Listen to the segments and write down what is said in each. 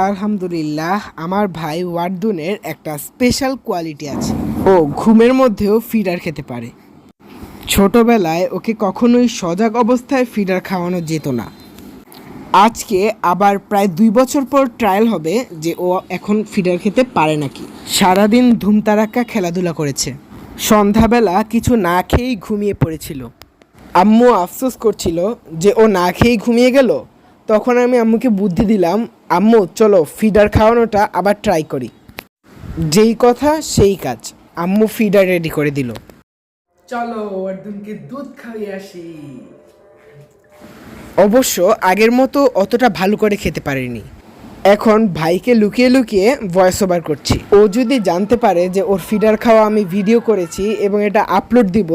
আলহামদুলিল্লাহ, আমার ভাই ওয়ার্দুনের একটা স্পেশাল কোয়ালিটি আছে। ও ঘুমের মধ্যেও ফিডার খেতে পারে। ছোটবেলায় ওকে কখনোই সজাগ অবস্থায় ফিডার খাওয়ানো যেত না। আজকে আবার প্রায় 2 বছর পর ট্রায়াল হবে যে ও এখন ফিডার খেতে পারে নাকি। সারাদিন ধুমতারাক্কা খেলাধুলা করেছে, সন্ধ্যাবেলা কিছু না খেয়েই ঘুমিয়ে পড়েছিল। আম্মু আফসোস করছিল যে ও না খেয়েই ঘুমিয়ে গেল। তখন আমি আম্মুকে বুদ্ধি দিলাম, আম্মু চলো ফিডার খাওয়ানোটা আবার ট্রাই করি। যেই কথা সেই কাজ, আম্মু ফিডার রেডি করে দিল। চলো অর্জুনকে দুধ খাইয়ে আসি। অবশ্য আগের মতো অতটা ভালো করে খেতে পারেনি। এখন ভাইকে লুকিয়ে লুকিয়ে ভয়েস ওভার করছি। ও যদি জানতে পারে যে ওর ফিডার খাওয়া আমি ভিডিও করেছি এবং এটা আপলোড দিব,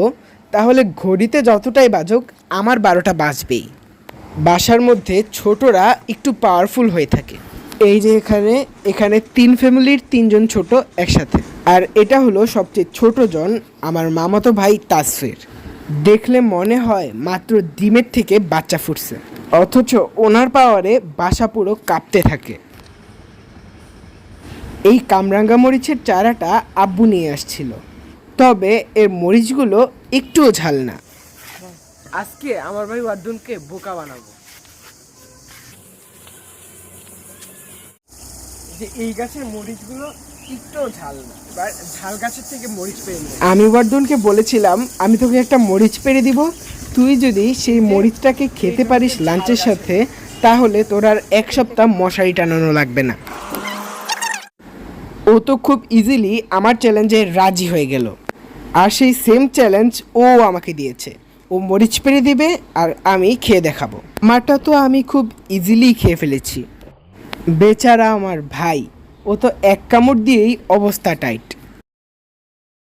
তাহলে ঘড়িতে যতটাই বাজুক আমার 12টা বাজবেই। বাসার মধ্যে ছোটরা একটু পাওয়ারফুল হয়ে থাকে। এই যে এখানে 3 ফ্যামিলির 3জন ছোট একসাথে। আর এটা হলো সবচেয়ে ছোট জন, আমার মামাতো ভাই তাসফির। দেখলে মনে হয় মাত্র ডিমের থেকে বাচ্চা ফুটছে, অথচ ওনার পাওয়ারে বাসা পুরো কাঁপতে থাকে। এই কামরাঙ্গা মরিচের চারাটা আব্বু নিয়ে আসছিল, তবে এর মরিচগুলো একটুও ঝাল না। আজকে আমার ভাই ওয়ার্দুনকে বোকা বানাবো। যে এই গাছের মরিচগুলো একটুও ঝাল না, এবার ঝাল গাছের থেকে মরিচ পেরে নিই। আমি ওয়ার্দুনকে বলেছিলাম আমি তোকে একটা মরিচ পেরে দিব, তুই যদি সেই মরিচটাকে খেতে পারিস লাঞ্চের সাথে, তাহলে তোর আর 1 সপ্তাহ মশারি টানানো লাগবে না। ও তো খুব ইজিলি আমার চ্যালেঞ্জে রাজি হয়ে গেল। আর সেই সেম চ্যালেঞ্জ ও আমাকে দিয়েছে, ও মরিচ পেরে দিবে আর আমি খেয়ে দেখাবো। আমারটা তো আমি খুব ইজিলি খেয়ে ফেলেছি। বেচারা আমার ভাই, ও তো 1 কামড় দিয়েই অবস্থা টাইট।